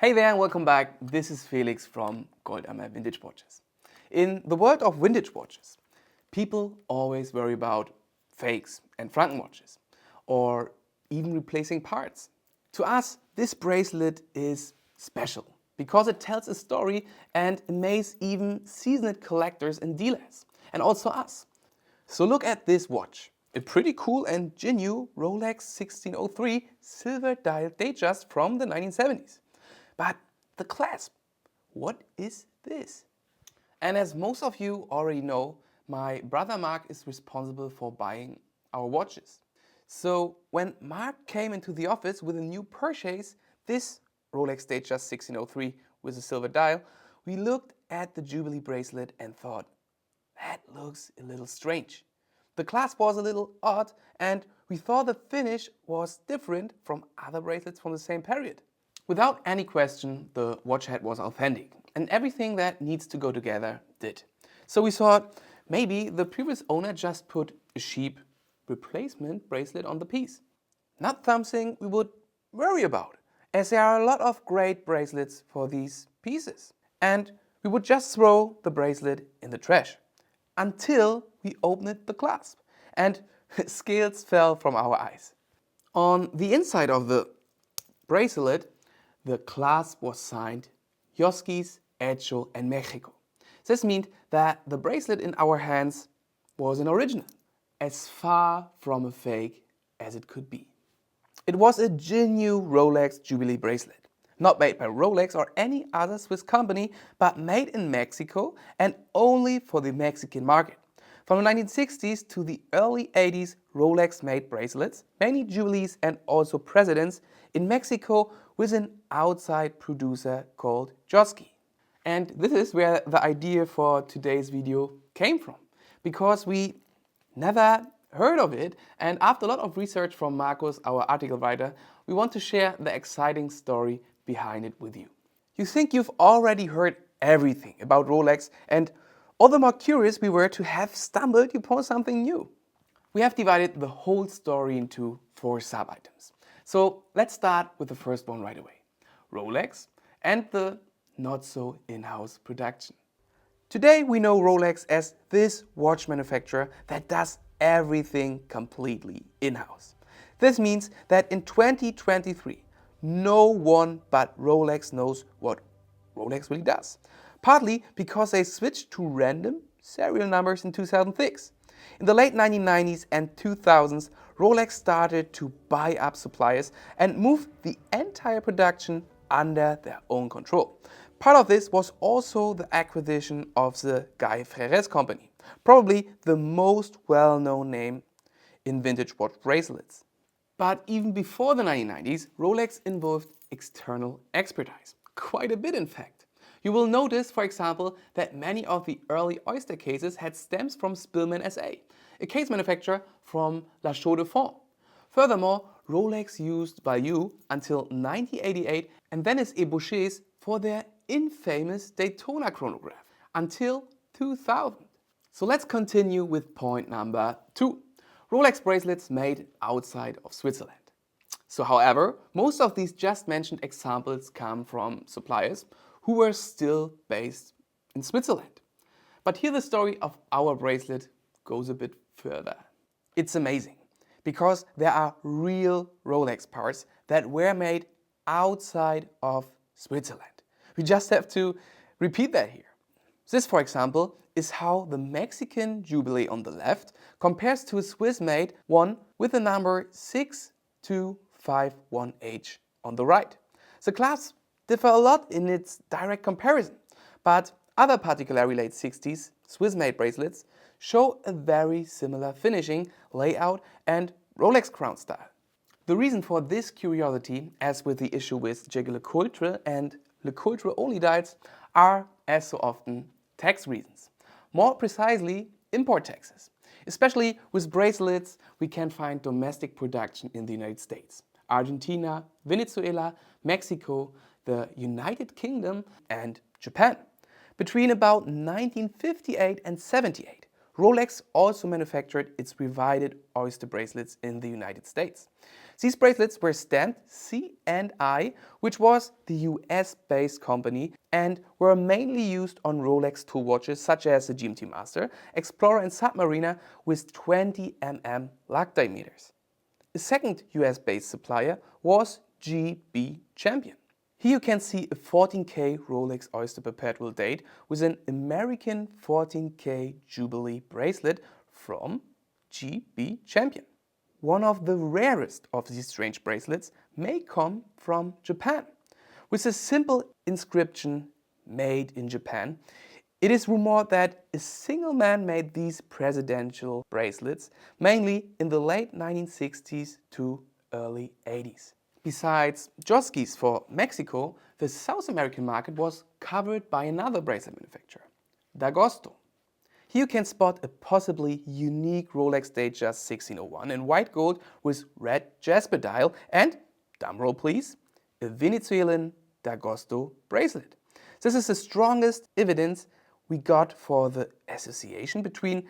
Hey there and welcome back. This is Felix from Goldammer Vintage Watches. In the world of vintage watches, people always worry about fakes and Frankenwatches or even replacing parts. To us, this bracelet is special because it tells a story and amazes even seasoned collectors and dealers, and also us. So look at this watch. A pretty cool and genuine Rolex 1603 silver dial Datejust from the 1970s. But the clasp, what is this? And as most of you already know, my brother Mark is responsible for buying our watches. So when Mark came into the office with a new purchase, this Rolex Datejust 1603 with a silver dial, we looked at the Jubilee bracelet and thought, that looks a little strange. The clasp was a little odd and we thought the finish was different from other bracelets from the same period. Without any question, the watch head was authentic and everything that needs to go together did. So we thought maybe the previous owner just put a cheap replacement bracelet on the piece. Not something we would worry about, as there are a lot of great bracelets for these pieces. And we would just throw the bracelet in the trash until we opened the clasp and scales fell from our eyes. On the inside of the bracelet, the clasp was signed Yoskis, Hecho and Mexico. This means that the bracelet in our hands was an original, as far from a fake as it could be. It was a genuine Rolex Jubilee bracelet, not made by Rolex or any other Swiss company, but made in Mexico and only for the Mexican market. From the 1960s to the early 80s, Rolex made bracelets, mainly Jubilees and also Presidents, in Mexico with an outside producer called Yoski. And this is where the idea for today's video came from, because we never heard of it, and after a lot of research from Markus, our article writer, we want to share the exciting story behind it with you. You think you've already heard everything about Rolex, and all the more curious we were to have stumbled upon something new. We have divided the whole story into 4 sub-items. So let's start with the first one right away. Rolex and the not-so-inhouse production. Today we know Rolex as this watch manufacturer that does everything completely in-house. This means that in 2023, no one but Rolex knows what Rolex really does. Partly because they switched to random serial numbers in 2006. In the late 1990s and 2000s, Rolex started to buy up suppliers and move the entire production under their own control. Part of this was also the acquisition of the Guy Ferrez company, probably the most well-known name in vintage watch bracelets. But even before the 1990s, Rolex involved external expertise, quite a bit in fact. You will notice, for example, that many of the early Oyster cases had stamps from Spillman SA, a case manufacturer from La Chaux-de-Fonds. Furthermore, Rolex used Value until 1988 and Venice et Boucher's for their infamous Daytona chronograph until 2000. So let's continue with point number 2. Rolex bracelets made outside of Switzerland. So however, most of these just mentioned examples come from suppliers who were still based in Switzerland. But here the story of our bracelet goes a bit further. It's amazing because there are real Rolex parts that were made outside of Switzerland. We just have to repeat that here. This, for example, is how the Mexican Jubilee on the left compares to a Swiss-made one with the number 6251H on the right. The clasps differ a lot in its direct comparison, but other particularly late 60s Swiss-made bracelets show a very similar finishing, layout and Rolex crown style. The reason for this curiosity, as with the issue with Jaeger LeCoultre and LeCoultre only dials, are, as so often, tax reasons. More precisely, import taxes. Especially with bracelets, we can find domestic production in the United States, Argentina, Venezuela, Mexico, the United Kingdom and Japan. Between about 1958 and 78, Rolex also manufactured its revided Oyster bracelets in the United States. These bracelets were stamped C&I, which was the US-based company, and were mainly used on Rolex tool watches such as the GMT Master, Explorer and Submariner with 20 lug diameters. A second US-based supplier was GB Champion. Here you can see a 14K Rolex Oyster Perpetual date with an American 14K Jubilee bracelet from GB Champion. One of the rarest of these strange bracelets may come from Japan. With a simple inscription, "Made in Japan," it is rumored that a single man made these presidential bracelets, mainly in the late 1960s to early 80s. Besides Joskis for Mexico, the South American market was covered by another bracelet manufacturer, D'Agosto. Here you can spot a possibly unique Rolex Datejust 1601 in white gold with red jasper dial and, drumroll please, a Venezuelan D'Agosto bracelet. This is the strongest evidence we got for the association between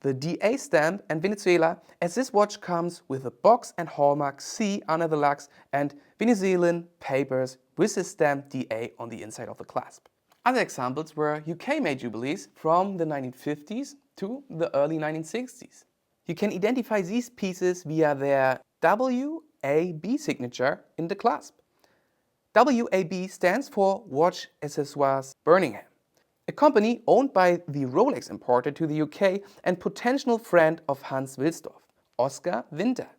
the DA stamp and Venezuela, as this watch comes with a box and hallmark C under the lugs and Venezuelan papers with the stamp DA on the inside of the clasp. Other examples were UK-made jubilees from the 1950s to the early 1960s. You can identify these pieces via their WAB signature in the clasp. WAB stands for Watch Accessoires Birmingham, a company owned by the Rolex importer to the UK and potential friend of Hans Wilsdorf, Oscar Winter.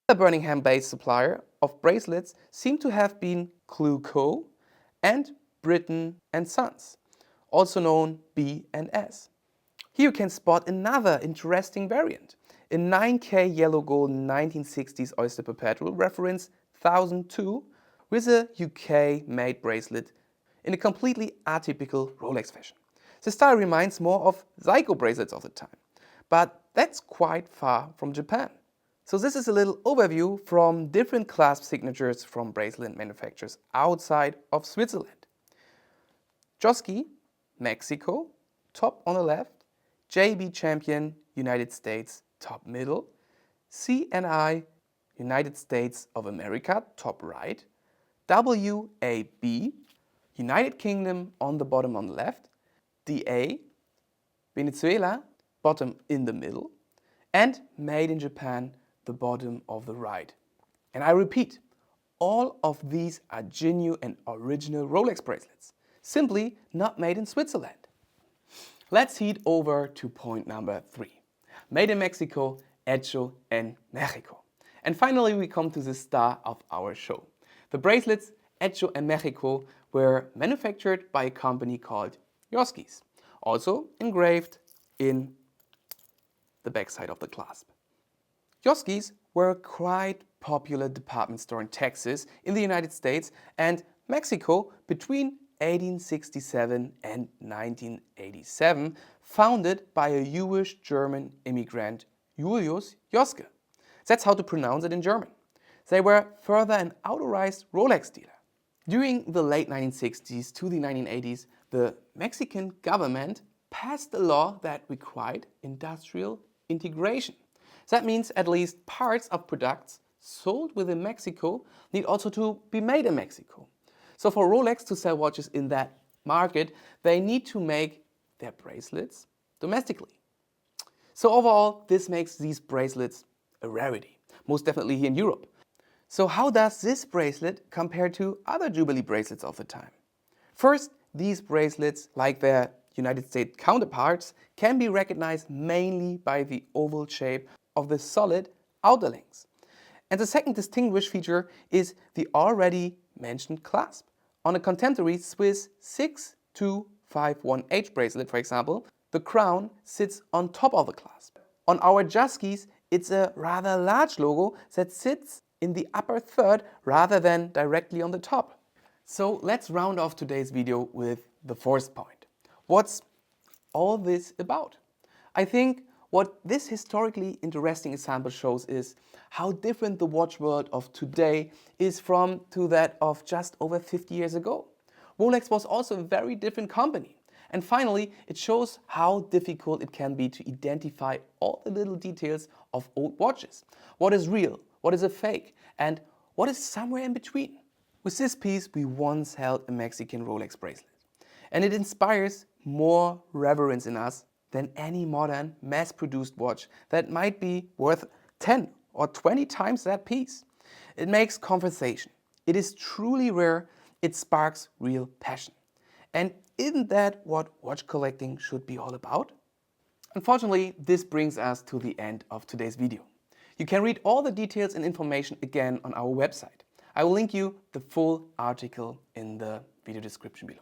The Birmingham-based supplier of bracelets seem to have been Clueco and Britton and Sons, also known B&S. Here you can spot another interesting variant, a 9K yellow gold 1960s Oyster Perpetual reference 1002 with a UK-made bracelet in a completely atypical Rolex fashion. The style reminds more of Seiko bracelets of the time, but that's quite far from Japan. So this is a little overview from different clasp signatures from bracelet manufacturers outside of Switzerland. Joski, Mexico, top on the left, JB Champion, United States, top middle, C&I, United States of America, top right, WAB, United Kingdom on the bottom on the left, DA, Venezuela, bottom in the middle, and Made in Japan, the bottom of the right. And I repeat, all of these are genuine and original Rolex bracelets, simply not made in Switzerland. Let's head over to point number 3. Made in Mexico, Hecho en Mexico. And finally we come to the star of our show. The bracelets Hecho en Mexico were manufactured by a company called Joskis, also engraved in the backside of the clasp. Joskis were a quite popular department store in Texas, in the United States and Mexico between 1867 and 1987, founded by a Jewish-German immigrant, Julius Joske. That's how to pronounce it in German. They were further an authorized Rolex dealer. During the late 1960s to the 1980s, the Mexican government passed a law that required industrial integration. That means at least parts of products sold within Mexico need also to be made in Mexico. So for Rolex to sell watches in that market, they need to make their bracelets domestically. So overall, this makes these bracelets a rarity, most definitely here in Europe. So how does this bracelet compare to other Jubilee bracelets of the time? First, these bracelets, like their United States counterparts, can be recognized mainly by the oval shape of the solid outer links. And the second distinguished feature is the already mentioned clasp. On a contemporary Swiss 6251H bracelet, for example, the crown sits on top of the clasp. On our Joskis, it's a rather large logo that sits in the upper third rather than directly on the top. So let's round off today's video with the fourth point. What's all this about? I think what this historically interesting example shows is how different the watch world of today is from to that of just over 50 years ago. Rolex was also a very different company. And finally, it shows how difficult it can be to identify all the little details of old watches. What is real, what is a fake, and what is somewhere in between. With this piece, we once held a Mexican Rolex bracelet, and it inspires more reverence in us than any modern mass-produced watch that might be worth 10 or 20 times that piece. It makes conversation. It is truly rare. It sparks real passion. And isn't that what watch collecting should be all about? Unfortunately, this brings us to the end of today's video. You can read all the details and information again on our website. I will link you the full article in the video description below.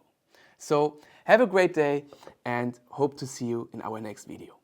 So have a great day and hope to see you in our next video.